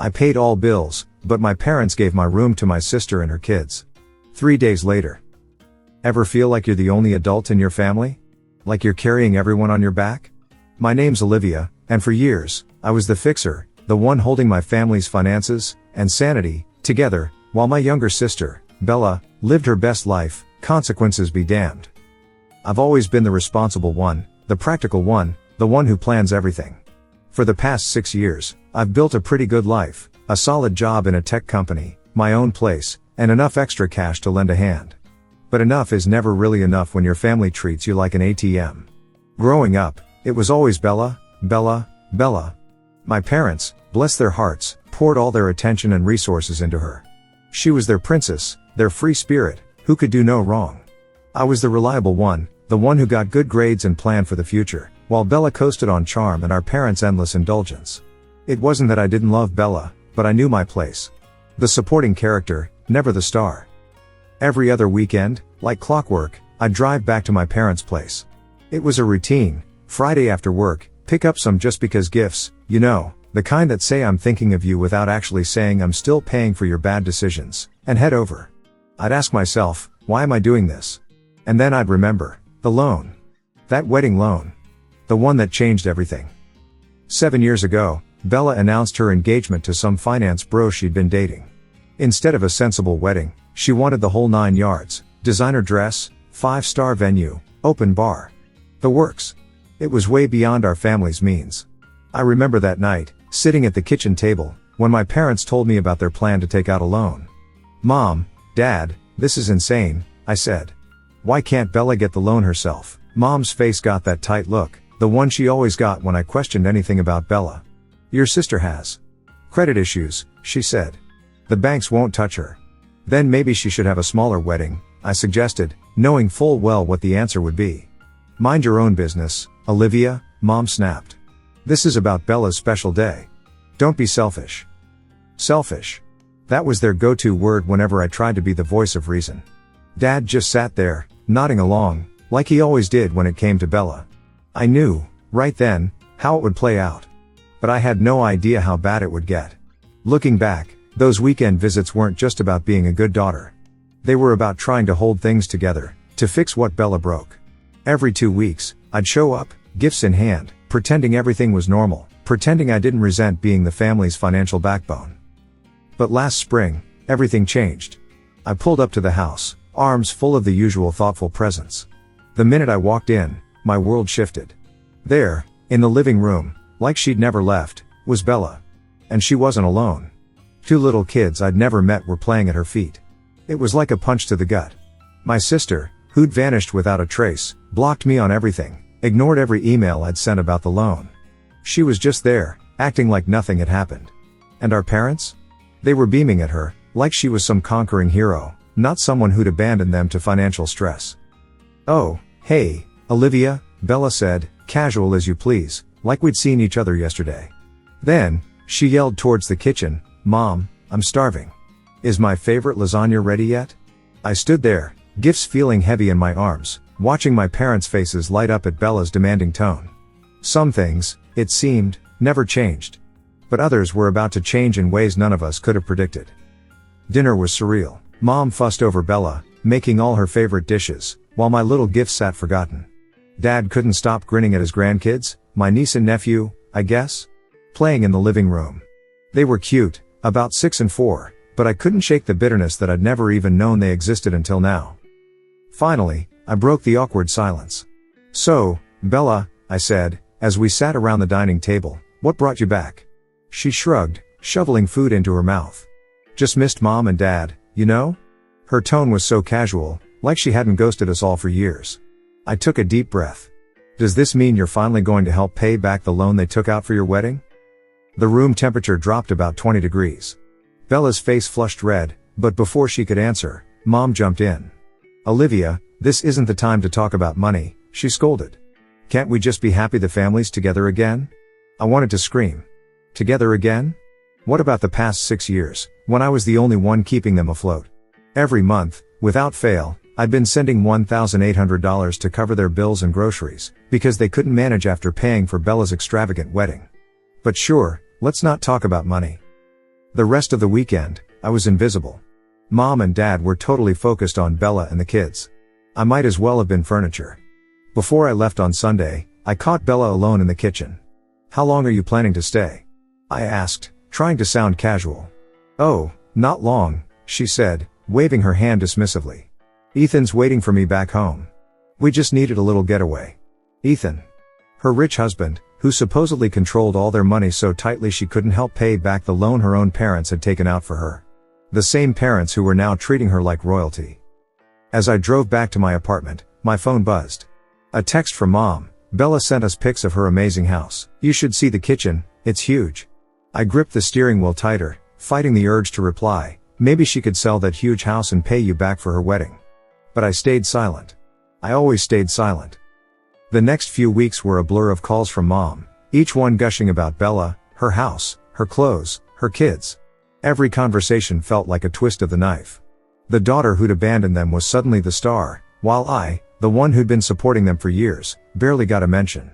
I paid all bills, but my parents gave my room to my sister and her kids. 3 days later. Ever feel like you're the only adult in your family? Like you're carrying everyone on your back? My name's Olivia, and for years, I was the fixer, the one holding my family's finances and sanity together, while my younger sister, Bella, lived her best life, consequences be damned. I've always been the responsible one, the practical one, the one who plans everything. For the past 6 years, I've built a pretty good life, a solid job in a tech company, my own place, and enough extra cash to lend a hand. But enough is never really enough when your family treats you like an ATM. Growing up, it was always Bella, Bella, Bella. My parents, bless their hearts, poured all their attention and resources into her. She was their princess, their free spirit, who could do no wrong. I was the reliable one, the one who got good grades and planned for the future, while Bella coasted on charm and our parents' endless indulgence. It wasn't that I didn't love Bella, but I knew my place. The supporting character, never the star. Every other weekend, like clockwork, I'd drive back to my parents' place. It was a routine, Friday after work, pick up some just because gifts, you know, the kind that say I'm thinking of you without actually saying I'm still paying for your bad decisions, and head over. I'd ask myself, why am I doing this? And then I'd remember, the loan. That wedding loan. The one that changed everything. 7 years ago, Bella announced her engagement to some finance bro she'd been dating. Instead of a sensible wedding, she wanted the whole 9 yards, designer dress, 5-star venue, open bar. The works. It was way beyond our family's means. I remember that night, sitting at the kitchen table, when my parents told me about their plan to take out a loan. Mom, Dad, this is insane, I said. Why can't Bella get the loan herself? Mom's face got that tight look, the one she always got when I questioned anything about Bella. Your sister has credit issues, she said. The banks won't touch her. Then maybe she should have a smaller wedding, I suggested, knowing full well what the answer would be. Mind your own business, Olivia, Mom snapped. This is about Bella's special day. Don't be selfish. Selfish. That was their go-to word whenever I tried to be the voice of reason. Dad just sat there, nodding along, like he always did when it came to Bella. I knew, right then, how it would play out. But I had no idea how bad it would get. Looking back, those weekend visits weren't just about being a good daughter. They were about trying to hold things together, to fix what Bella broke. Every 2 weeks, I'd show up, gifts in hand, pretending everything was normal, pretending I didn't resent being the family's financial backbone. But last spring, everything changed. I pulled up to the house, arms full of the usual thoughtful presents. The minute I walked in, my world shifted. There, in the living room, like she'd never left, was Bella. And she wasn't alone. 2 little kids I'd never met were playing at her feet. It was like a punch to the gut. My sister, who'd vanished without a trace, blocked me on everything, ignored every email I'd sent about the loan. She was just there, acting like nothing had happened. And our parents? They were beaming at her, like she was some conquering hero, not someone who'd abandoned them to financial stress. Oh, hey, Olivia, Bella said, casual as you please, like we'd seen each other yesterday. Then, she yelled towards the kitchen, Mom, I'm starving. Is my favorite lasagna ready yet? I stood there, gifts feeling heavy in my arms, watching my parents' faces light up at Bella's demanding tone. Some things, it seemed, never changed. But others were about to change in ways none of us could have predicted. Dinner was surreal. Mom fussed over Bella, making all her favorite dishes, while my little gifts sat forgotten. Dad couldn't stop grinning at his grandkids, my niece and nephew, I guess, playing in the living room. They were cute, about 6 and 4, but I couldn't shake the bitterness that I'd never even known they existed until now. Finally, I broke the awkward silence. So, Bella, I said, as we sat around the dining table, what brought you back? She shrugged, shoveling food into her mouth. Just missed Mom and Dad, you know? Her tone was so casual, like she hadn't ghosted us all for years. I took a deep breath. Does this mean you're finally going to help pay back the loan they took out for your wedding? The room temperature dropped about 20 degrees. Bella's face flushed red, but before she could answer, Mom jumped in. Olivia, this isn't the time to talk about money, she scolded. Can't we just be happy the family's together again? I wanted to scream. Together again? What about the past 6 years, when I was the only one keeping them afloat? Every month, without fail, I'd been sending $1,800 to cover their bills and groceries, because they couldn't manage after paying for Bella's extravagant wedding. But sure, let's not talk about money. The rest of the weekend, I was invisible. Mom and Dad were totally focused on Bella and the kids. I might as well have been furniture. Before I left on Sunday, I caught Bella alone in the kitchen. "How long are you planning to stay?" I asked, trying to sound casual. "Oh, not long," she said, waving her hand dismissively. "Ethan's waiting for me back home. We just needed a little getaway." Ethan. Her rich husband, who supposedly controlled all their money so tightly she couldn't help pay back the loan her own parents had taken out for her. The same parents who were now treating her like royalty. As I drove back to my apartment, my phone buzzed. A text from Mom. "Bella sent us pics of her amazing house. You should see the kitchen, it's huge." I gripped the steering wheel tighter, fighting the urge to reply, "Maybe she could sell that huge house and pay you back for her wedding." But I stayed silent. I always stayed silent. The next few weeks were a blur of calls from Mom, each one gushing about Bella, her house, her clothes, her kids. Every conversation felt like a twist of the knife. The daughter who'd abandoned them was suddenly the star, while I, the one who'd been supporting them for years, barely got a mention.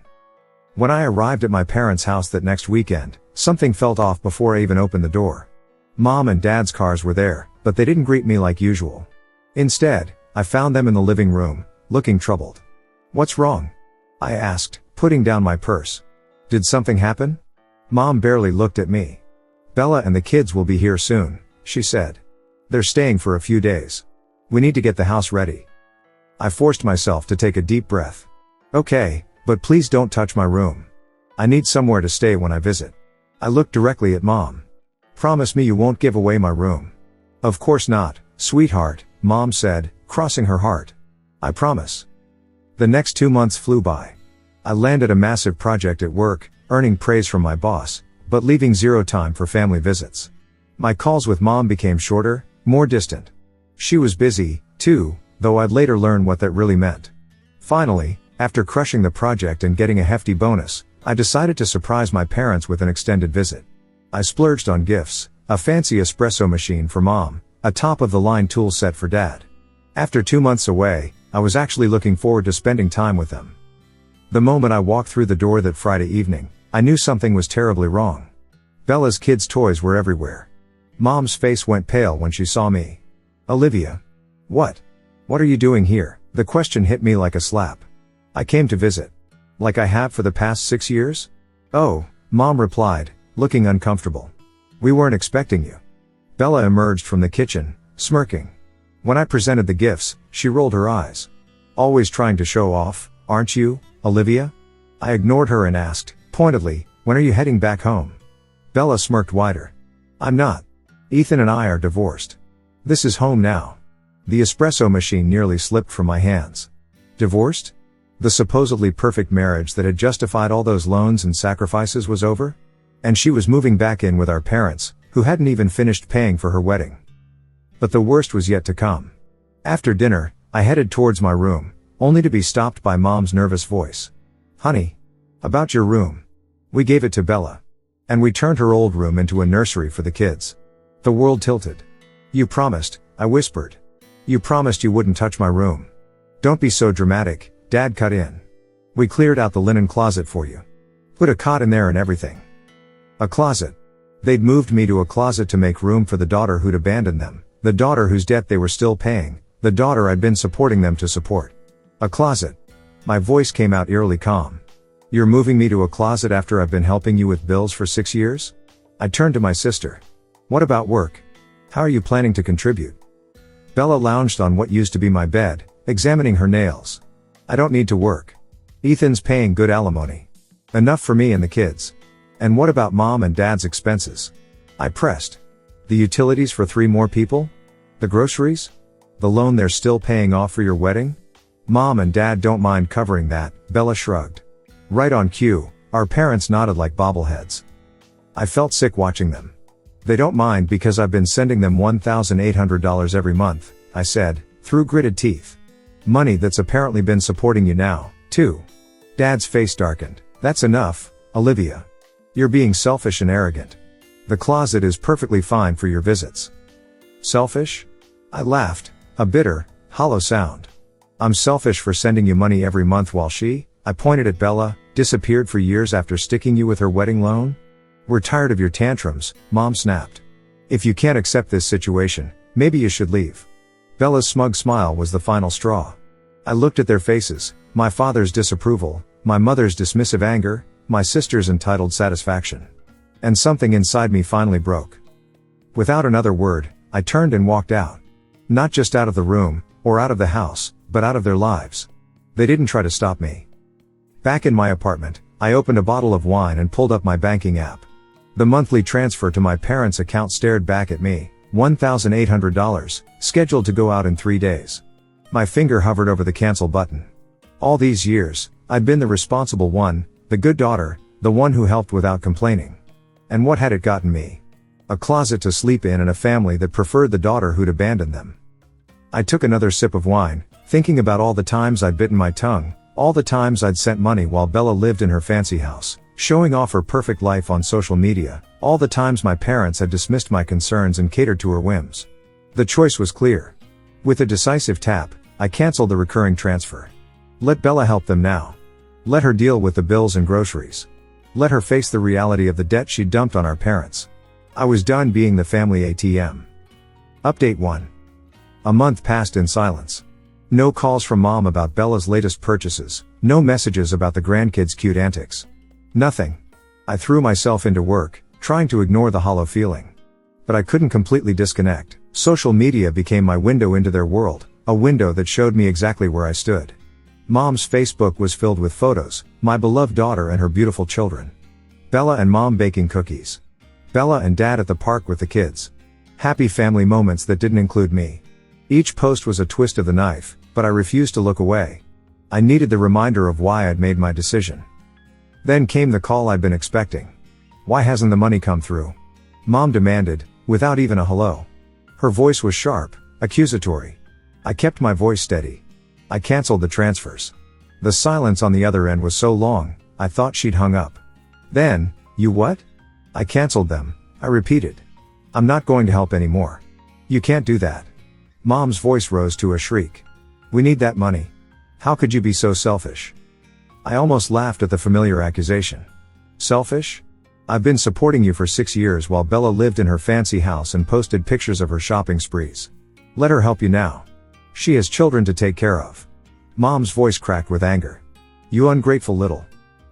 When I arrived at my parents' house that next weekend, something felt off before I even opened the door. Mom and Dad's cars were there, but they didn't greet me like usual. Instead, I found them in the living room, looking troubled. "What's wrong?" I asked, putting down my purse. "Did something happen?" Mom barely looked at me. "Bella and the kids will be here soon," she said. "They're staying for a few days. We need to get the house ready." I forced myself to take a deep breath. "Okay, but please don't touch my room. I need somewhere to stay when I visit." I looked directly at Mom. "Promise me you won't give away my room." "Of course not, sweetheart," Mom said, crossing her heart. "I promise." The next 2 months flew by. I landed a massive project at work, earning praise from my boss, but leaving zero time for family visits. My calls with Mom became shorter, more distant. She was busy, too, though I'd later learn what that really meant. Finally, after crushing the project and getting a hefty bonus, I decided to surprise my parents with an extended visit. I splurged on gifts, a fancy espresso machine for Mom, a top-of-the-line tool set for Dad. After 2 months away, I was actually looking forward to spending time with them. The moment I walked through the door that Friday evening, I knew something was terribly wrong. Bella's kids' toys were everywhere. Mom's face went pale when she saw me. "Olivia. What? What are you doing here?" The question hit me like a slap. "I came to visit. Like I have for the past 6 years?" "Oh," Mom replied, looking uncomfortable. "We weren't expecting you." Bella emerged from the kitchen, smirking. When I presented the gifts, she rolled her eyes. "Always trying to show off, aren't you, Olivia?" I ignored her and asked, pointedly, "When are you heading back home?" Bella smirked wider. "I'm not. Ethan and I are divorced. This is home now." The espresso machine nearly slipped from my hands. Divorced? The supposedly perfect marriage that had justified all those loans and sacrifices was over? And she was moving back in with our parents, who hadn't even finished paying for her wedding. But the worst was yet to come. After dinner, I headed towards my room, only to be stopped by Mom's nervous voice. "Honey. About your room. We gave it to Bella. And we turned her old room into a nursery for the kids." The world tilted. "You promised," I whispered. "You promised you wouldn't touch my room." "Don't be so dramatic," Dad cut in. "We cleared out the linen closet for you. Put a cot in there and everything." A closet. They'd moved me to a closet to make room for the daughter who'd abandoned them, the daughter whose debt they were still paying, the daughter I'd been supporting them to support. A closet. My voice came out eerily calm. "You're moving me to a closet after I've been helping you with bills for 6 years?" I turned to my sister. "What about work? How are you planning to contribute?" Bella lounged on what used to be my bed, examining her nails. "I don't need to work. Ethan's paying good alimony. Enough for me and the kids." "And what about Mom and Dad's expenses?" I pressed. "The utilities for 3 more people? The groceries? The loan they're still paying off for your wedding?" "Mom and Dad don't mind covering that," Bella shrugged. Right on cue, our parents nodded like bobbleheads. I felt sick watching them. "They don't mind because I've been sending them $1,800 every month," I said, through gritted teeth. "Money that's apparently been supporting you now, too." Dad's face darkened. "That's enough, Olivia. You're being selfish and arrogant. The closet is perfectly fine for your visits." "Selfish?" I laughed, a bitter, hollow sound. "I'm selfish for sending you money every month while she," I pointed at Bella, "disappeared for years after sticking you with her wedding loan?" "We're tired of your tantrums," Mom snapped. If you can't accept this situation, maybe you should leave. Bella's smug smile was the final straw. I looked at their faces, my father's disapproval, my mother's dismissive anger, my sister's entitled satisfaction. And something inside me finally broke. Without another word, I turned and walked out. Not just out of the room, or out of the house, but out of their lives. They didn't try to stop me. Back in my apartment, I opened a bottle of wine and pulled up my banking app. The monthly transfer to my parents' account stared back at me, $1,800, scheduled to go out in 3 days. My finger hovered over the cancel button. All these years, I'd been the responsible one, the good daughter, the one who helped without complaining. And what had it gotten me? A closet to sleep in and a family that preferred the daughter who'd abandoned them. I took another sip of wine, thinking about all the times I'd bitten my tongue, all the times I'd sent money while Bella lived in her fancy house, showing off her perfect life on social media, all the times my parents had dismissed my concerns and catered to her whims. The choice was clear. With a decisive tap, I canceled the recurring transfer. Let Bella help them now. Let her deal with the bills and groceries. Let her face the reality of the debt she'd dumped on our parents. I was done being the family ATM. Update 1. A month passed in silence. No calls from mom about Bella's latest purchases, no messages about the grandkids' cute antics. Nothing. I threw myself into work, trying to ignore the hollow feeling. But I couldn't completely disconnect. Social media became my window into their world, a window that showed me exactly where I stood. Mom's Facebook was filled with photos, my beloved daughter and her beautiful children. Bella and mom baking cookies. Bella and dad at the park with the kids. Happy family moments that didn't include me. Each post was a twist of the knife, but I refused to look away. I needed the reminder of why I'd made my decision. Then came the call I'd been expecting. Why hasn't the money come through? Mom demanded, without even a hello. Her voice was sharp, accusatory. I kept my voice steady. I canceled the transfers. The silence on the other end was so long, I thought she'd hung up. Then, you what? I canceled them, I repeated. I'm not going to help anymore. You can't do that. Mom's voice rose to a shriek. We need that money. How could you be so selfish? I almost laughed at the familiar accusation. Selfish? I've been supporting you for 6 years while Bella lived in her fancy house and posted pictures of her shopping sprees. Let her help you now. She has children to take care of. Mom's voice cracked with anger. You ungrateful little.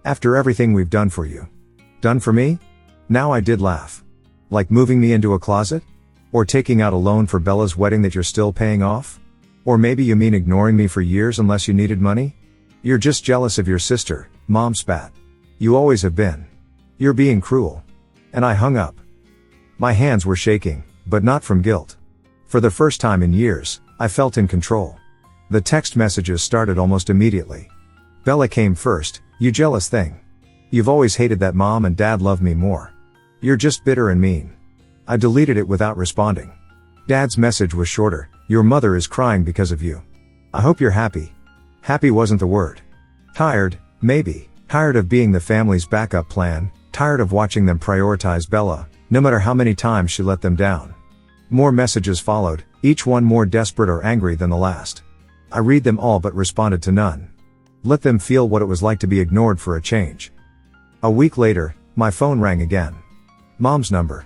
After everything we've done for you. Done for me? Now I did laugh. Like moving me into a closet? Or taking out a loan for Bella's wedding that you're still paying off? Or maybe you mean ignoring me for years unless you needed money? You're just jealous of your sister, Mom spat. You always have been. You're being cruel. And I hung up. My hands were shaking, but not from guilt. For the first time in years, I felt in control. The text messages started almost immediately. Bella came first, you jealous thing. You've always hated that mom and dad love me more. You're just bitter and mean. I deleted it without responding. Dad's message was shorter, your mother is crying because of you. I hope you're happy. Happy wasn't the word. Tired, maybe. Tired of being the family's backup plan, tired of watching them prioritize Bella, no matter how many times she let them down. More messages followed, each one more desperate or angry than the last. I read them all but responded to none. Let them feel what it was like to be ignored for a change. A week later, my phone rang again. Mom's number.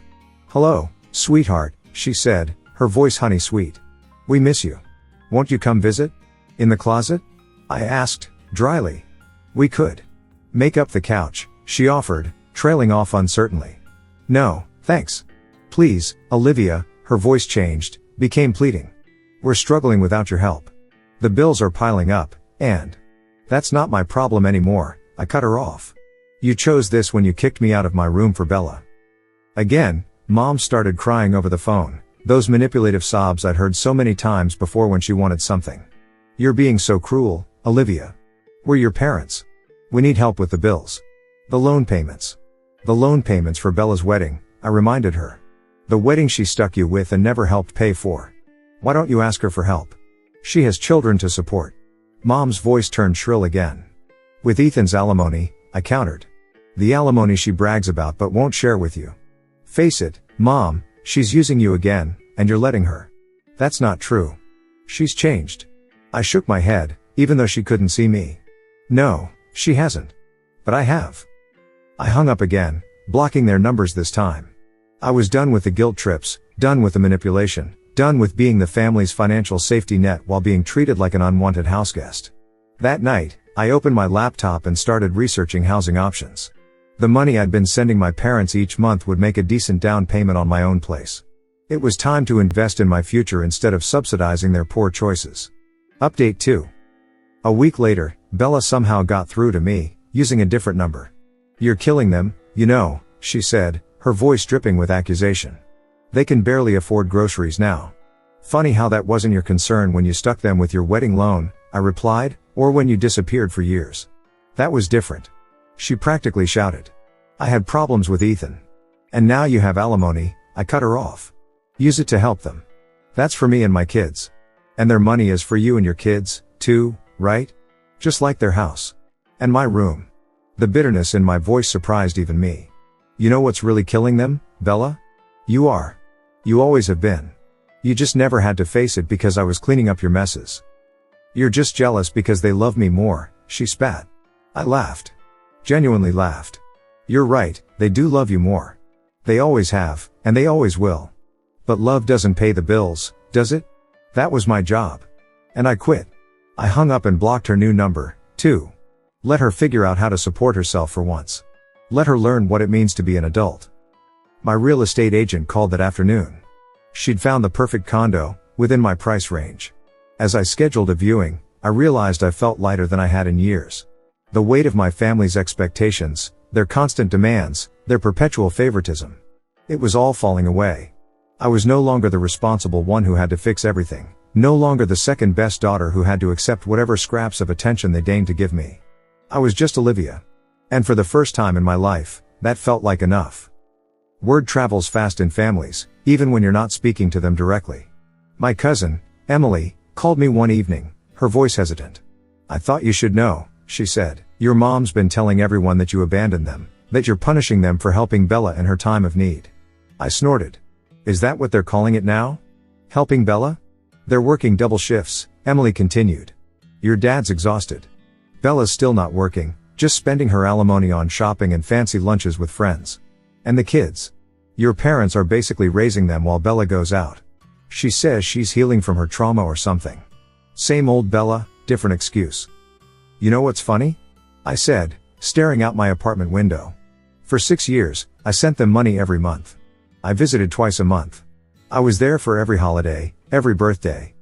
Hello, sweetheart, she said, her voice honey sweet. We miss you. Won't you come visit? In the closet? I asked, dryly. We could. Make up the couch, she offered, trailing off uncertainly. No, thanks. Please, Olivia, her voice changed, became pleading. We're struggling without your help. The bills are piling up, and that's not my problem anymore, I cut her off. You chose this when you kicked me out of my room for Bella. Again, Mom started crying over the phone, those manipulative sobs I'd heard so many times before when she wanted something. You're being so cruel, Olivia. We're your parents. We need help with the bills. The loan payments. The loan payments for Bella's wedding, I reminded her. The wedding she stuck you with and never helped pay for. Why don't you ask her for help? She has children to support. Mom's voice turned shrill again. With Ethan's alimony, I countered. The alimony she brags about but won't share with you. Face it, Mom, she's using you again, and you're letting her. That's not true. She's changed. I shook my head, even though she couldn't see me. No, she hasn't. But I have. I hung up again, blocking their numbers this time. I was done with the guilt trips, done with the manipulation, done with being the family's financial safety net while being treated like an unwanted houseguest. That night, I opened my laptop and started researching housing options. The money I'd been sending my parents each month would make a decent down payment on my own place. It was time to invest in my future instead of subsidizing their poor choices. Update 2. A week later, Bella somehow got through to me, using a different number. "You're killing them, you know," she said, her voice dripping with accusation. "They can barely afford groceries now." "Funny how that wasn't your concern when you stuck them with your wedding loan," I replied, "or when you disappeared for years. That was different." She practically shouted. "I had problems with Ethan. And now you have alimony," I cut her off. "Use it to help them. That's for me and my kids. And their money is for you and your kids, too, right? Just like their house. And my room." The bitterness in my voice surprised even me. "You know what's really killing them, Bella? You are. You always have been. You just never had to face it because I was cleaning up your messes. You're just jealous because they love me more," she spat. I laughed. Genuinely laughed. "You're right, they do love you more. They always have, and they always will. But love doesn't pay the bills, does it? That was my job. And I quit." I hung up and blocked her new number, too. Let her figure out how to support herself for once. Let her learn what it means to be an adult. My real estate agent called that afternoon. She'd found the perfect condo, within my price range. As I scheduled a viewing, I realized I felt lighter than I had in years. The weight of my family's expectations, their constant demands, their perpetual favoritism. It was all falling away. I was no longer the responsible one who had to fix everything, no longer the second best daughter who had to accept whatever scraps of attention they deigned to give me. I was just Olivia. And for the first time in my life, that felt like enough. Word travels fast in families, even when you're not speaking to them directly. My cousin, Emily, called me one evening, her voice hesitant. "I thought you should know," she said. "Your mom's been telling everyone that you abandoned them, that you're punishing them for helping Bella in her time of need." I snorted. "Is that what they're calling it now? Helping Bella? They're working double shifts," Emily continued. "Your dad's exhausted. Bella's still not working, just spending her alimony on shopping and fancy lunches with friends. And the kids? Your parents are basically raising them while Bella goes out. She says she's healing from her trauma or something. Same old Bella, different excuse." "You know what's funny?" I said, staring out my apartment window. "For 6 years, I sent them money every month. I visited twice a month. I was there for every holiday, every birthday.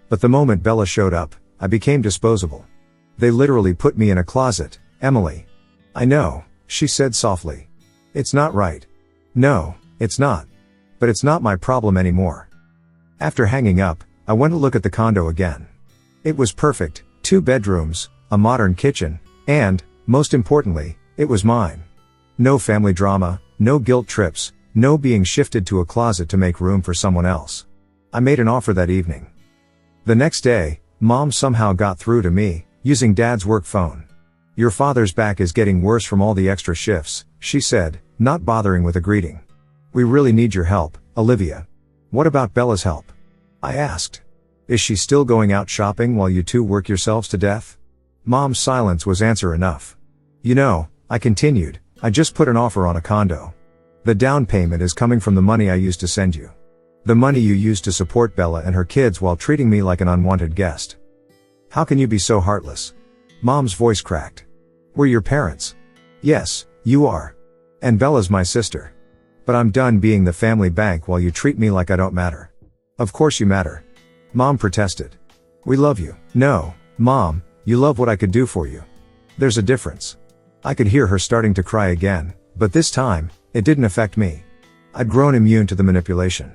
But the moment Bella showed up, I became disposable. They literally put me in a closet, Emily." "I know," she said softly. "It's not right. No, it's not. But it's not my problem anymore." After hanging up, I went to look at the condo again. It was perfect, 2 bedrooms, a modern kitchen, and, most importantly, it was mine. No family drama, no guilt trips, no being shifted to a closet to make room for someone else. I made an offer that evening. The next day, Mom somehow got through to me, using Dad's work phone. "Your father's back is getting worse from all the extra shifts," she said, not bothering with a greeting. "We really need your help, Olivia." "What about Bella's help?" I asked. "Is she still going out shopping while you two work yourselves to death?" Mom's silence was answer enough. "You know," I continued, "I just put an offer on a condo. The down payment is coming from the money I used to send you. The money you used to support Bella and her kids while treating me like an unwanted guest. How can you be so heartless?" Mom's voice cracked. "We're your parents. Yes, you are. And Bella's my sister. But I'm done being the family bank while you treat me like I don't matter." "Of course you matter," Mom protested. "We love you." "No, Mom, you love what I could do for you. There's a difference." I could hear her starting to cry again, but this time, it didn't affect me. I'd grown immune to the manipulation.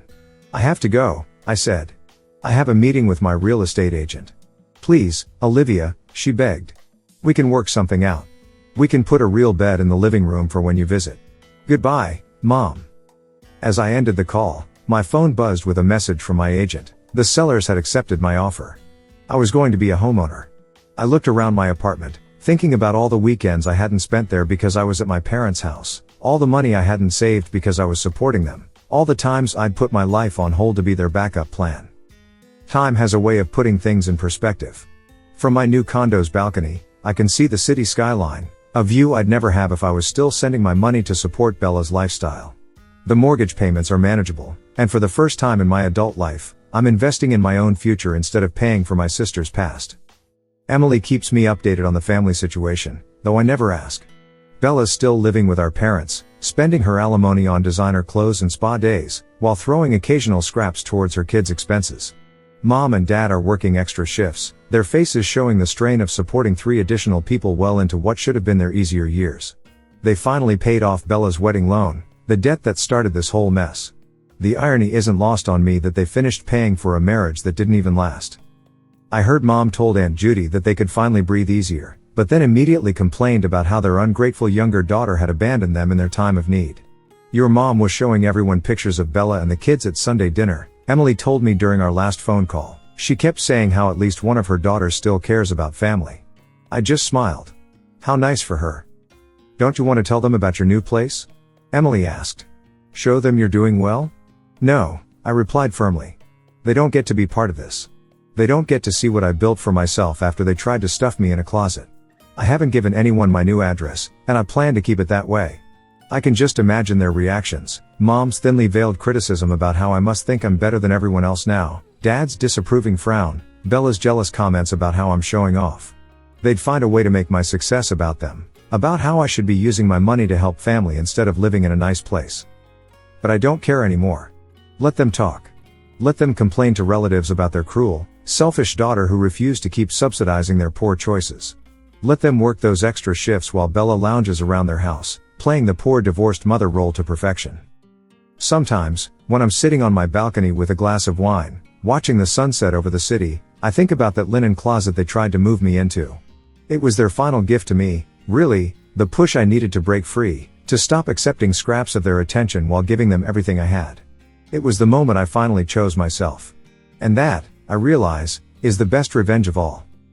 "I have to go," I said. "I have a meeting with my real estate agent." "Please, Olivia," she begged. "We can work something out. We can put a real bed in the living room for when you visit. Goodbye, Mom." As I ended the call, my phone buzzed with a message from my agent. The sellers had accepted my offer. I was going to be a homeowner. I looked around my apartment, thinking about all the weekends I hadn't spent there because I was at my parents' house, all the money I hadn't saved because I was supporting them, all the times I'd put my life on hold to be their backup plan. Time has a way of putting things in perspective. From my new condo's balcony, I can see the city skyline, a view I'd never have if I was still sending my money to support Bella's lifestyle. The mortgage payments are manageable, and for the first time in my adult life, I'm investing in my own future instead of paying for my sister's past. Emily keeps me updated on the family situation, though I never ask. Bella's still living with our parents, spending her alimony on designer clothes and spa days, while throwing occasional scraps towards her kids' expenses. Mom and Dad are working extra shifts, their faces showing the strain of supporting 3 additional people well into what should have been their easier years. They finally paid off Bella's wedding loan, the debt that started this whole mess. The irony isn't lost on me that they finished paying for a marriage that didn't even last. I heard Mom told Aunt Judy that they could finally breathe easier, but then immediately complained about how their ungrateful younger daughter had abandoned them in their time of need. Your mom was showing everyone pictures of Bella and the kids at Sunday dinner, Emily told me during our last phone call. She kept saying how at least one of her daughters still cares about family. I just smiled. How nice for her. Don't you want to tell them about your new place? Emily asked. Show them you're doing well? No, I replied firmly. They don't get to be part of this. They don't get to see what I built for myself after they tried to stuff me in a closet. I haven't given anyone my new address, and I plan to keep it that way. I can just imagine their reactions. Mom's thinly veiled criticism about how I must think I'm better than everyone else now, Dad's disapproving frown, Bella's jealous comments about how I'm showing off. They'd find a way to make my success about them, about how I should be using my money to help family instead of living in a nice place. But I don't care anymore. Let them talk. Let them complain to relatives about their cruel, selfish daughter who refused to keep subsidizing their poor choices. Let them work those extra shifts while Bella lounges around their house, playing the poor divorced mother role to perfection. Sometimes, when I'm sitting on my balcony with a glass of wine, watching the sunset over the city, I think about that linen closet they tried to move me into. It was their final gift to me, really, the push I needed to break free, to stop accepting scraps of their attention while giving them everything I had. It was the moment I finally chose myself. And that, I realize, is the best revenge of all.